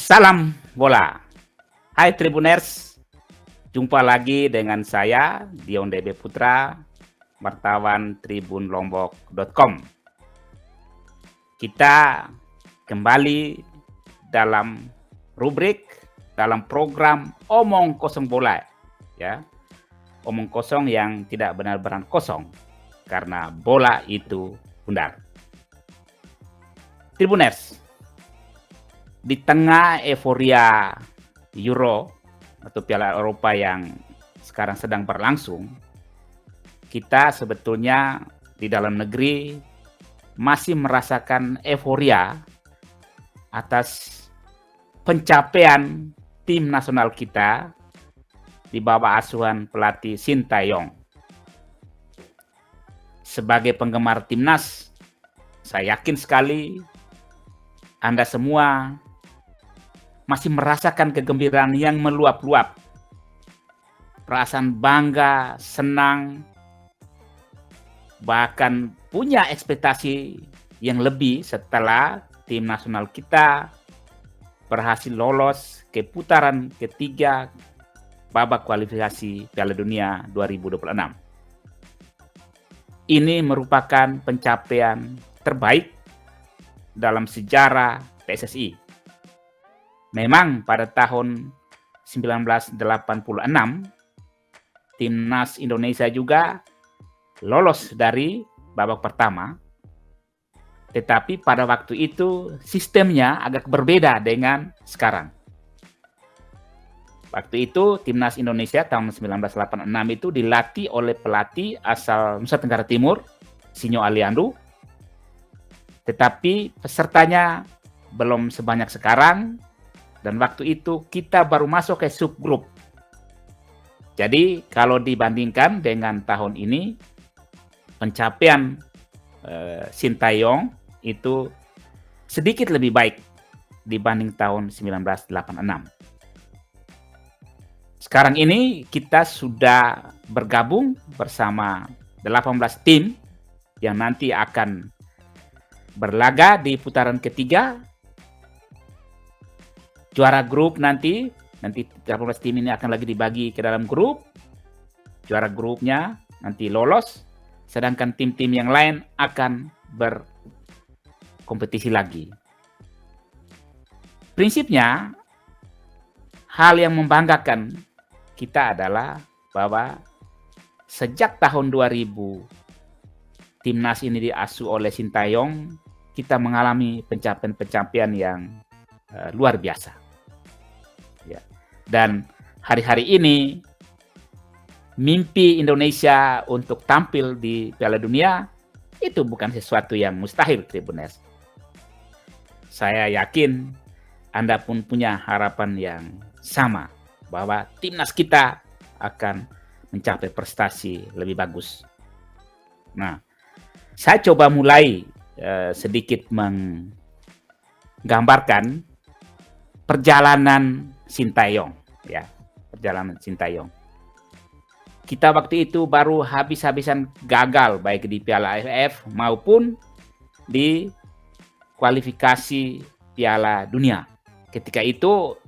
Salam bola. Hai Tribuners, jumpa lagi dengan saya Dion DB Putra, wartawan tribunlombok.com. Kita kembali dalam dalam program Omong Kosong Bola, ya. Omong kosong yang tidak benar-benar kosong karena bola itu bundar. Tribuners, di tengah euforia Euro atau Piala Eropa yang sekarang sedang berlangsung, kita sebetulnya di dalam negeri masih merasakan euforia atas pencapaian tim nasional kita di bawah asuhan pelatih Sintayong. Sebagai penggemar timnas, saya yakin sekali Anda semua masih merasakan kegembiraan yang meluap-luap. Perasaan bangga, senang, bahkan punya ekspektasi yang lebih setelah tim nasional kita berhasil lolos ke putaran ketiga babak kualifikasi Piala Dunia 2026. Ini merupakan pencapaian terbaik dalam sejarah PSSI. Memang pada tahun 1986, timnas Indonesia juga lolos dari babak pertama, tetapi pada waktu itu sistemnya agak berbeda dengan sekarang. Waktu itu timnas Indonesia tahun 1986 itu dilatih oleh pelatih asal Nusa Tenggara Timur, Sinyo Aliandu, tetapi pesertanya belum sebanyak sekarang. Dan waktu itu kita baru masuk ke subgrup. Jadi kalau dibandingkan dengan tahun ini, pencapaian Sintayong itu sedikit lebih baik dibanding tahun 1986. Sekarang ini kita sudah bergabung bersama 18 tim yang nanti akan berlaga di putaran ketiga. Juara grup nanti 18 tim ini akan lagi dibagi ke dalam grup. Juara grupnya nanti lolos, sedangkan tim-tim yang lain akan berkompetisi lagi. Prinsipnya, hal yang membanggakan kita adalah bahwa sejak tahun 2000 timnas ini diasuh oleh Sintayong, kita mengalami pencapaian-pencapaian yang luar biasa. Ya. Dan hari-hari ini mimpi Indonesia untuk tampil di Piala Dunia itu bukan sesuatu yang mustahil, Tribuners. Saya yakin Anda pun punya harapan yang sama bahwa timnas kita akan mencapai prestasi lebih bagus. Nah, saya coba mulai sedikit menggambarkan perjalanan Sintayong, ya, perjalanan Sintayong. Kita waktu itu baru habis-habisan gagal baik di Piala AFF maupun di kualifikasi Piala Dunia. Ketika itu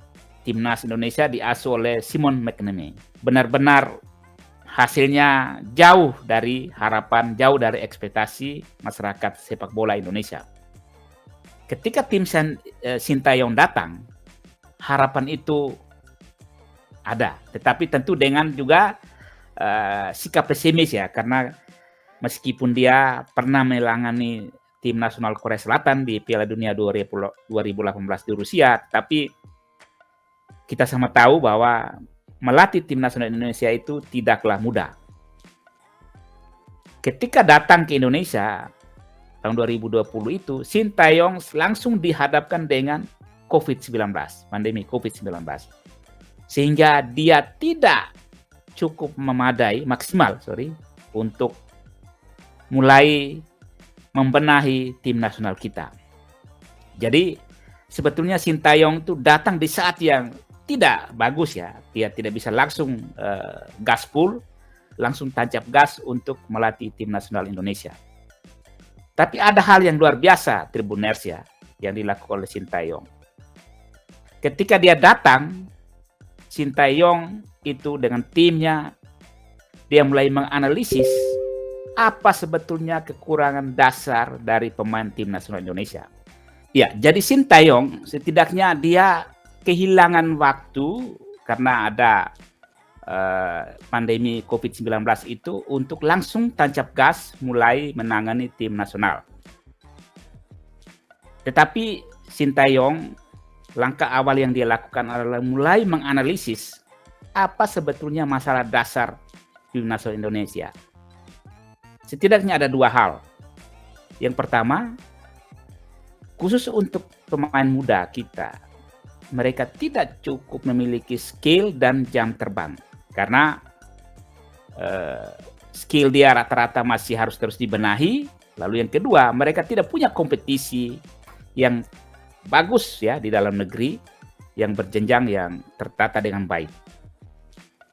timnas Indonesia diasuh oleh Simon McManamy. Benar-benar hasilnya jauh dari harapan, jauh dari ekspektasi masyarakat sepak bola Indonesia. Ketika tim Sintayong datang, harapan itu ada, tetapi tentu dengan juga sikap pesimis ya, karena meskipun dia pernah menangani tim nasional Korea Selatan di Piala Dunia 2018 di Rusia, tapi kita sama tahu bahwa melatih tim nasional Indonesia itu tidaklah mudah. Ketika datang ke Indonesia tahun 2020 itu, Sintayong langsung dihadapkan dengan COVID-19, pandemi COVID-19. Sehingga dia tidak cukup maksimal untuk mulai membenahi tim nasional kita. Jadi sebetulnya Sintayong itu datang di saat yang tidak bagus ya. Dia tidak bisa langsung gaspol, langsung tancap gas untuk melatih tim nasional Indonesia. Tapi ada hal yang luar biasa, Tribuners ya, yang dilakukan oleh Sintayong. Ketika dia datang, Sintayong itu dengan timnya, dia mulai menganalisis apa sebetulnya kekurangan dasar dari pemain tim nasional Indonesia. Ya, jadi Sintayong setidaknya dia kehilangan waktu karena ada pandemi COVID-19 itu untuk langsung tancap gas mulai menangani tim nasional. Tetapi Sintayong, langkah awal yang dia lakukan adalah mulai menganalisis apa sebetulnya masalah dasar tim nasional Indonesia. Setidaknya ada dua hal. Yang pertama, khusus untuk pemain muda kita, mereka tidak cukup memiliki skill dan jam terbang. Karena skill dia rata-rata masih harus terus dibenahi. Lalu yang kedua, mereka tidak punya kompetisi yang bagus ya di dalam negeri, yang berjenjang, yang tertata dengan baik.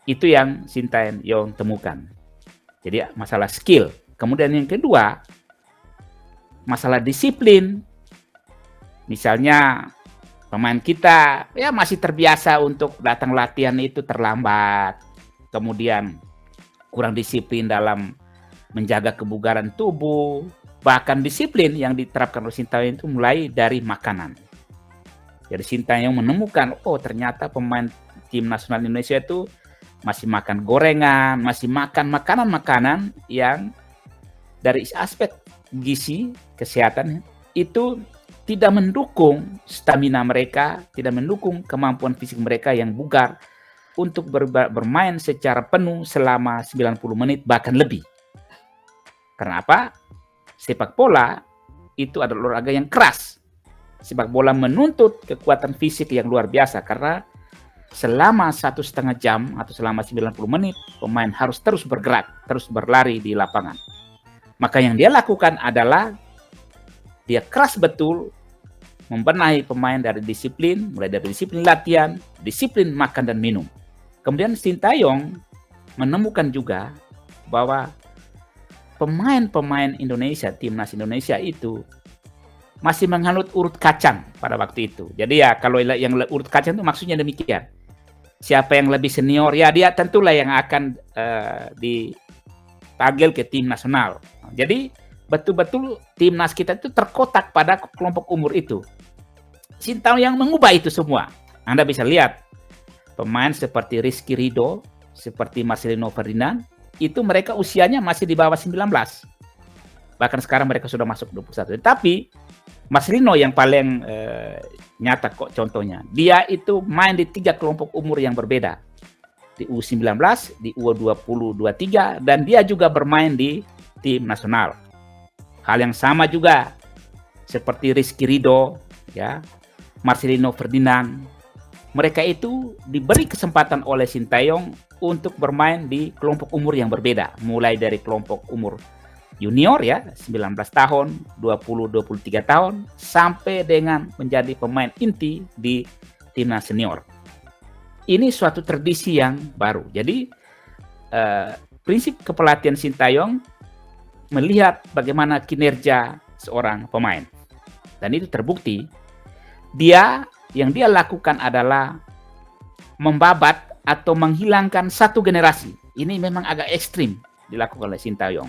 Itu yang Sintayong temukan. Jadi masalah skill. Kemudian yang kedua, masalah disiplin. Misalnya pemain kita ya masih terbiasa untuk datang latihan itu terlambat, kemudian kurang disiplin dalam menjaga kebugaran tubuh, bahkan disiplin yang diterapkan oleh Sintayong itu mulai dari makanan. Jadi Sintayong menemukan, oh ternyata pemain tim nasional Indonesia itu masih makan gorengan, masih makan makanan-makanan yang dari aspek gizi, kesehatan itu tidak mendukung stamina mereka, tidak mendukung kemampuan fisik mereka yang bugar untuk bermain secara penuh selama 90 menit bahkan lebih. Karena apa? Sepak bola itu adalah olahraga yang keras. Sepak bola menuntut kekuatan fisik yang luar biasa karena selama 1,5 jam atau selama 90 menit pemain harus terus bergerak, terus berlari di lapangan. Maka yang dia lakukan adalah dia keras betul membenahi pemain dari disiplin, mulai dari disiplin latihan, disiplin makan dan minum. Kemudian Sintayong menemukan juga bahwa pemain-pemain Indonesia, timnas Indonesia itu masih menganut urut kacang pada waktu itu. Jadi ya kalau yang urut kacang itu maksudnya demikian. Siapa yang lebih senior, ya dia tentulah yang akan dipanggil ke tim nasional. Jadi betul-betul timnas kita itu terkotak pada kelompok umur itu. Sintayong yang mengubah itu semua. Anda bisa lihat pemain seperti Rizky Ridho, seperti Marcelino Ferdinand, itu mereka usianya masih di bawah 19. Bahkan sekarang mereka sudah masuk 21. Tetapi Marcelino yang paling nyata kok contohnya. Dia itu main di 3 kelompok umur yang berbeda. Di U19, di U20, 23, dan dia juga bermain di tim nasional. Hal yang sama juga seperti Rizky Ridho, ya, Marcelino Ferdinand. Mereka itu diberi kesempatan oleh Sintayong untuk bermain di kelompok umur yang berbeda, mulai dari kelompok umur junior ya, 19 tahun, 20, 23 tahun, sampai dengan menjadi pemain inti di timnas senior. Ini suatu tradisi yang baru. Jadi prinsip kepelatihan Sintayong melihat bagaimana kinerja seorang pemain. Dan itu terbukti. Yang dia lakukan adalah membabat atau menghilangkan satu generasi. Ini memang agak ekstrim dilakukan oleh Sintayong.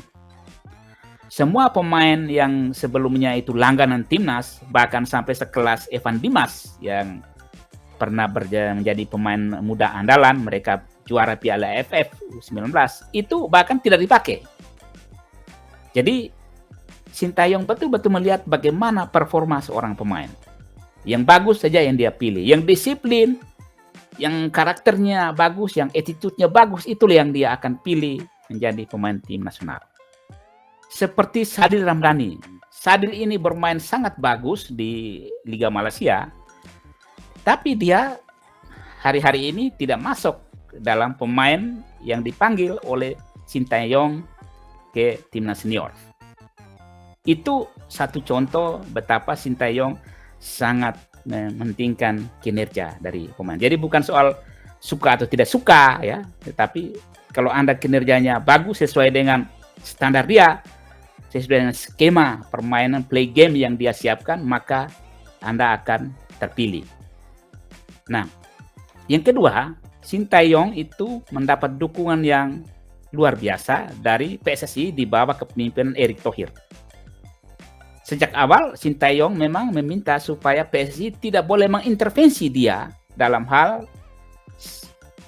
Semua pemain yang sebelumnya itu langganan timnas, bahkan sampai sekelas Evan Dimas yang pernah menjadi pemain muda andalan, mereka juara Piala AFF U19, itu bahkan tidak dipakai. Jadi Sintayong betul-betul melihat bagaimana performa seorang pemain. Yang bagus saja yang dia pilih, yang disiplin, yang karakternya bagus, yang attitude-nya bagus, itulah yang dia akan pilih menjadi pemain tim nasional. Seperti Sadil Ramdhani. Sadil ini bermain sangat bagus di Liga Malaysia, tapi dia hari-hari ini tidak masuk dalam pemain yang dipanggil oleh Sintayong ke timnas senior. Itu satu contoh betapa Sintayong sangat mementingkan kinerja dari pemain. Jadi bukan soal suka atau tidak suka ya, tetapi kalau Anda kinerjanya bagus sesuai dengan standar dia, sesuai dengan skema permainan play game yang dia siapkan, maka Anda akan terpilih. Nah, yang kedua, Sintayong itu mendapat dukungan yang luar biasa dari PSSI di bawah kepemimpinan Erick Thohir. Sejak awal, Sintayong memang meminta supaya PSSI tidak boleh mengintervensi dia dalam hal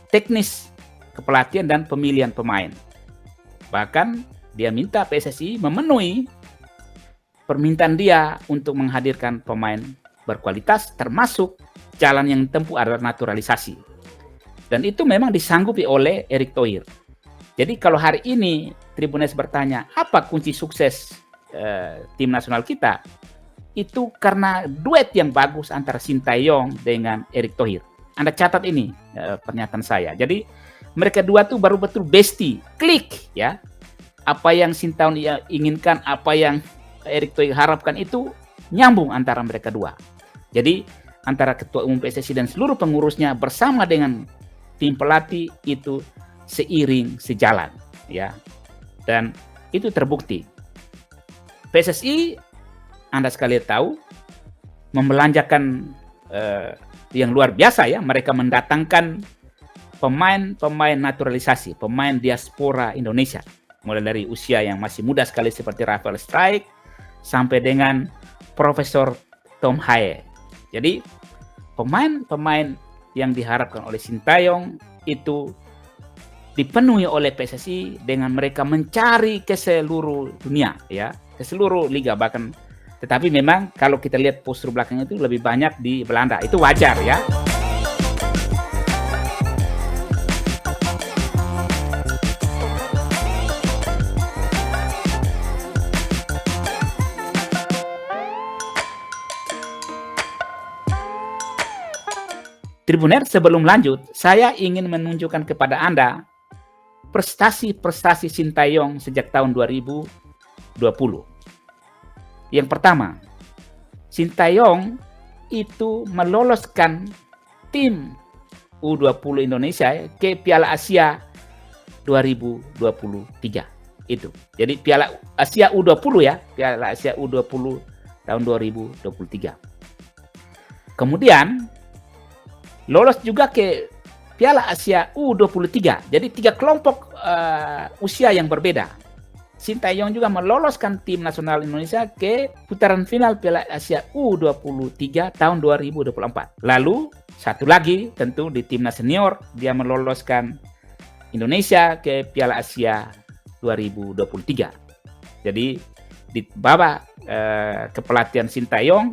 teknis kepelatihan dan pemilihan pemain. Bahkan dia minta PSSI memenuhi permintaan dia untuk menghadirkan pemain berkualitas, termasuk jalan yang ditempuh adalah naturalisasi. Dan itu memang disanggupi oleh Erick Thohir. Jadi kalau hari ini Tribuners bertanya, apa kunci sukses tim nasional kita? Itu karena duet yang bagus antara Sintayong dengan Erick Thohir. Anda catat ini pernyataan saya. Jadi mereka dua tuh baru betul bestie, klik ya. Apa yang Sintayong inginkan, apa yang Erick Thohir harapkan itu nyambung antara mereka dua. Jadi antara ketua umum PSSI dan seluruh pengurusnya bersama dengan tim pelatih itu seiring sejalan ya. Dan itu terbukti. PSSI Anda sekalian tahu membelanjakan yang luar biasa ya. Mereka mendatangkan pemain naturalisasi, pemain diaspora Indonesia, mulai dari usia yang masih muda sekali seperti Rafael Struyck sampai dengan Profesor Tom Haye. Jadi pemain-pemain yang diharapkan oleh Sintayong itu dipenuhi oleh PSSI dengan mereka mencari ke seluruh dunia ya, ke seluruh liga bahkan. Tetapi memang kalau kita lihat postur belakang itu lebih banyak di Belanda. Itu wajar ya. Tribuner, sebelum lanjut, saya ingin menunjukkan kepada Anda prestasi-prestasi Sintayong sejak tahun 2020. Yang pertama, Sintayong itu meloloskan tim U20 Indonesia ke Piala Asia 2023. Itu. Jadi Piala Asia U20 ya, Piala Asia U20 tahun 2023. Kemudian lolos juga ke Piala Asia U23. Jadi 3 kelompok usia yang berbeda. Sintayong juga meloloskan tim nasional Indonesia ke putaran final Piala Asia U23 tahun 2024. Lalu satu lagi tentu di timnas senior dia meloloskan Indonesia ke Piala Asia 2023. Jadi di bawah kepelatihan Sintayong,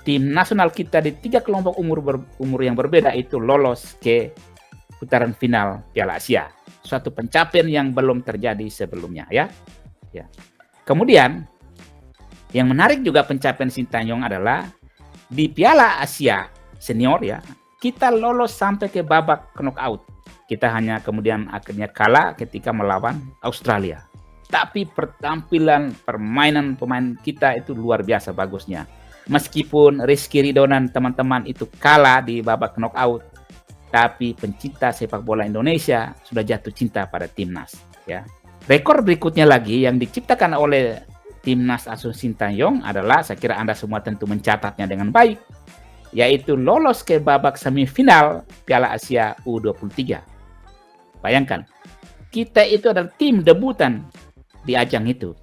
tim nasional kita di 3 kelompok umur yang berbeda itu lolos ke putaran final Piala Asia. Suatu pencapaian yang belum terjadi sebelumnya ya. Kemudian yang menarik juga pencapaian Sintayong adalah di Piala Asia Senior ya, kita lolos sampai ke babak knockout. Kita hanya kemudian akhirnya kalah ketika melawan Australia. Tapi permainan pemain kita itu luar biasa bagusnya. Meskipun Rizky Ridho dan teman-teman itu kalah di babak knockout, tapi pencinta sepak bola Indonesia sudah jatuh cinta pada timnas ya. Rekor berikutnya lagi yang diciptakan oleh timnas asuhan Sintayong adalah, saya kira Anda semua tentu mencatatnya dengan baik, yaitu lolos ke babak semifinal Piala Asia U23. Bayangkan, kita itu adalah tim debutan di ajang itu.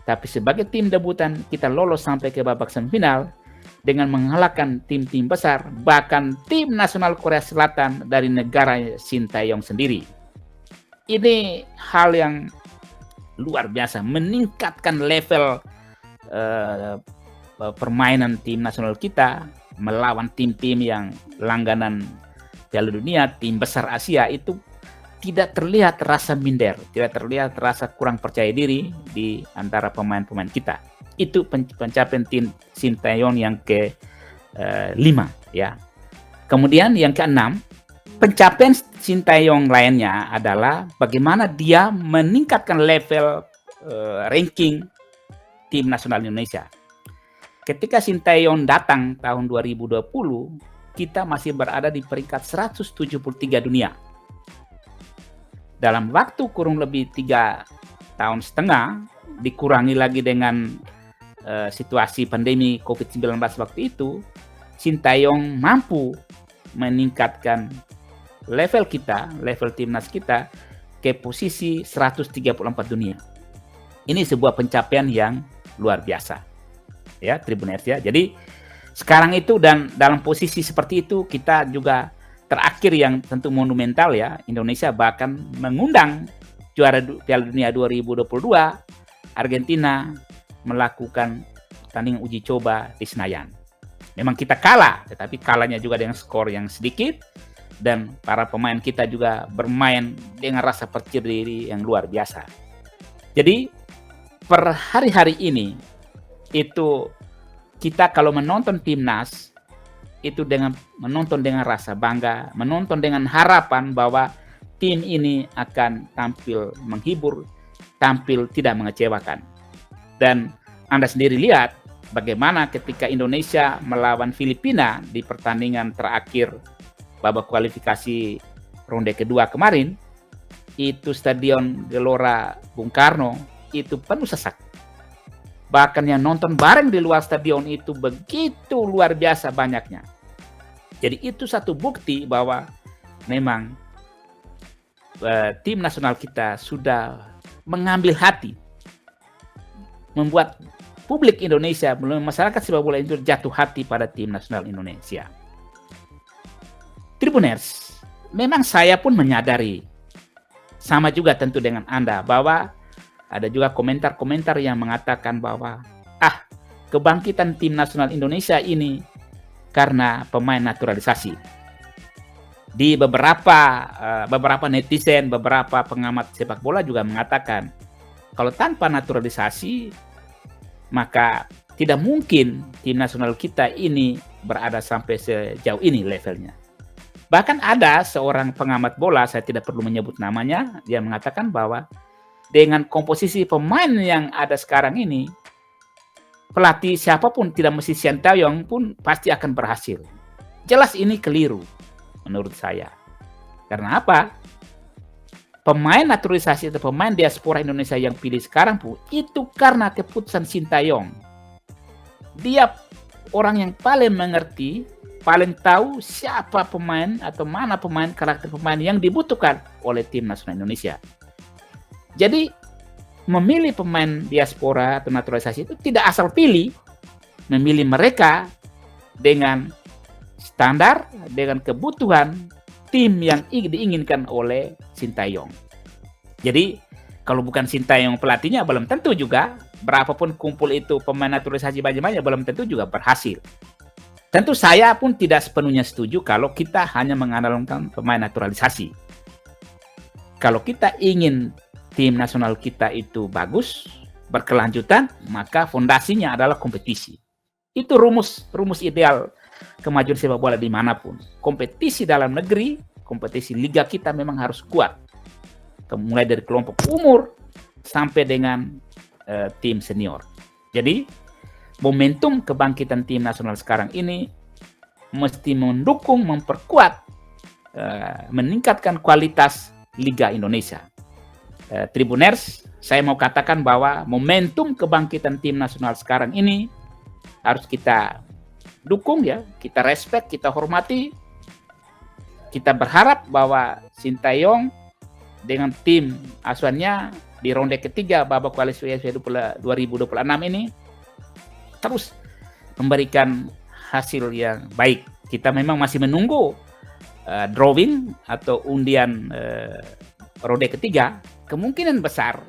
Tapi sebagai tim debutan kita lolos sampai ke babak semifinal dengan mengalahkan tim-tim besar, bahkan tim nasional Korea Selatan dari negara Sintayong sendiri. Ini hal yang luar biasa, meningkatkan level permainan tim nasional kita melawan tim-tim yang langganan Piala Dunia, tim besar Asia. Itu tidak terlihat rasa minder, tidak terlihat rasa kurang percaya diri di antara pemain-pemain kita. Itu pencapaian tim Sintayong yang ke-5 ya. Kemudian yang ke-6, pencapaian Sintayong lainnya adalah bagaimana dia meningkatkan level ranking tim nasional Indonesia. Ketika Sintayong datang tahun 2020, kita masih berada di peringkat 173 dunia. Dalam waktu kurang lebih 3,5 tahun, dikurangi lagi dengan situasi pandemi COVID-19 waktu itu, Sintayong mampu meningkatkan level kita, level timnas kita ke posisi 134 dunia. Ini sebuah pencapaian yang luar biasa, ya Tribuners ya. Jadi sekarang itu dan dalam posisi seperti itu kita juga terakhir yang tentu monumental ya, Indonesia bahkan mengundang juara Piala Dunia 2022 Argentina melakukan tanding uji coba di Senayan. Memang kita kalah, tetapi kalahnya juga dengan skor yang sedikit dan para pemain kita juga bermain dengan rasa percaya diri yang luar biasa. Jadi per hari-hari ini itu kita kalau menonton timnas itu dengan menonton dengan rasa bangga, menonton dengan harapan bahwa tim ini akan tampil menghibur, tampil tidak mengecewakan. Dan Anda sendiri lihat bagaimana ketika Indonesia melawan Filipina di pertandingan terakhir babak kualifikasi ronde kedua kemarin, itu Stadion Gelora Bung Karno itu penuh sesak. Bahkan yang nonton bareng di luar stadion itu begitu luar biasa banyaknya. Jadi itu satu bukti bahwa memang tim nasional kita sudah mengambil hati, membuat publik Indonesia, masyarakat sepak bola itu jatuh hati pada tim nasional Indonesia. Tribuners, memang saya pun menyadari, sama juga tentu dengan Anda, bahwa ada juga komentar-komentar yang mengatakan bahwa kebangkitan tim nasional Indonesia ini karena pemain naturalisasi. Di beberapa netizen, beberapa pengamat sepak bola juga mengatakan kalau tanpa naturalisasi maka tidak mungkin tim nasional kita ini berada sampai sejauh ini levelnya. Bahkan ada seorang pengamat bola, saya tidak perlu menyebut namanya, dia mengatakan bahwa dengan komposisi pemain yang ada sekarang ini, pelatih siapapun, tidak mesti Sintayong pun pasti akan berhasil. Jelas ini keliru menurut saya. Karena apa? Pemain naturalisasi atau pemain diaspora Indonesia yang pilih sekarang pun itu karena keputusan Sintayong. Dia orang yang paling mengerti, paling tahu siapa pemain atau mana pemain, karakter pemain yang dibutuhkan oleh tim nasional Indonesia. Jadi memilih pemain diaspora atau naturalisasi itu tidak asal pilih, memilih mereka dengan standar, dengan kebutuhan tim yang diinginkan oleh Sintayong. Jadi kalau bukan Sintayong pelatihnya belum tentu juga, berapapun kumpul itu pemain naturalisasi banyak-banyak belum tentu juga berhasil. Tentu saya pun tidak sepenuhnya setuju kalau kita hanya mengandalkan pemain naturalisasi. Kalau kita ingin tim nasional kita itu bagus, berkelanjutan, maka fondasinya adalah kompetisi. Itu rumus ideal kemajuan sepak bola dimanapun. Kompetisi dalam negeri, kompetisi liga kita memang harus kuat. Mulai dari kelompok umur sampai dengan tim senior. Jadi momentum kebangkitan tim nasional sekarang ini mesti mendukung, memperkuat, meningkatkan kualitas Liga Indonesia. Tribuners, saya mau katakan bahwa momentum kebangkitan tim nasional sekarang ini harus kita dukung ya, kita respect, kita hormati. Kita berharap bahwa Sintayong dengan tim asuhannya di ronde ketiga babak kualifikasi 2026 ini terus memberikan hasil yang baik. Kita memang masih menunggu drawing atau undian ronde ketiga. Kemungkinan besar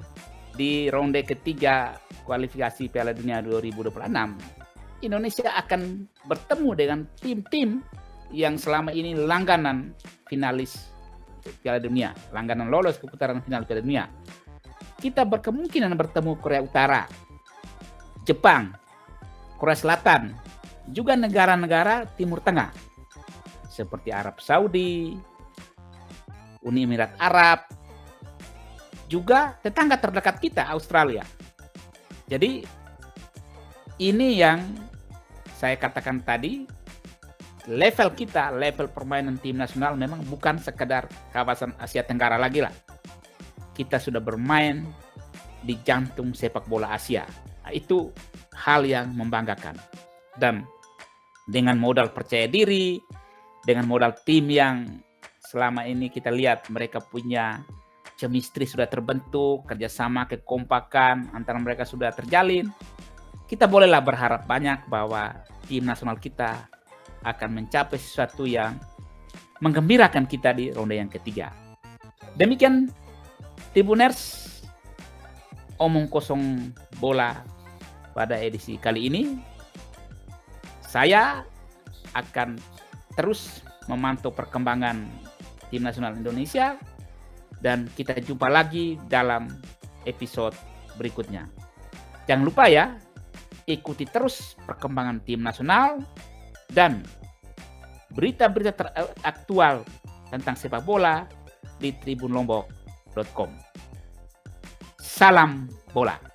di ronde ketiga kualifikasi Piala Dunia 2026 Indonesia akan bertemu dengan tim-tim yang selama ini langganan finalis Piala Dunia, langganan lolos ke putaran final Piala Dunia. Kita berkemungkinan bertemu Korea Utara, Jepang, Korea Selatan, juga negara-negara Timur Tengah seperti Arab Saudi, Uni Emirat Arab, juga tetangga terdekat kita Australia. Jadi ini yang saya katakan tadi, level kita, level permainan tim nasional memang bukan sekedar kawasan Asia Tenggara lagi lah. Kita sudah bermain di jantung sepak bola Asia. Nah, itu hal yang membanggakan. Dan dengan modal percaya diri, dengan modal tim yang selama ini kita lihat mereka punya chemistry sudah terbentuk, kerjasama, kekompakan antara mereka sudah terjalin. Kita bolehlah berharap banyak bahwa tim nasional kita akan mencapai sesuatu yang menggembirakan kita di ronde yang ketiga. Demikian Tribuners, omong kosong bola pada edisi kali ini. Saya akan terus memantau perkembangan tim nasional Indonesia dan kita jumpa lagi dalam episode berikutnya. Jangan lupa ya, ikuti terus perkembangan tim nasional dan berita-berita teraktual tentang sepak bola di tribunlombok.com. Salam bola.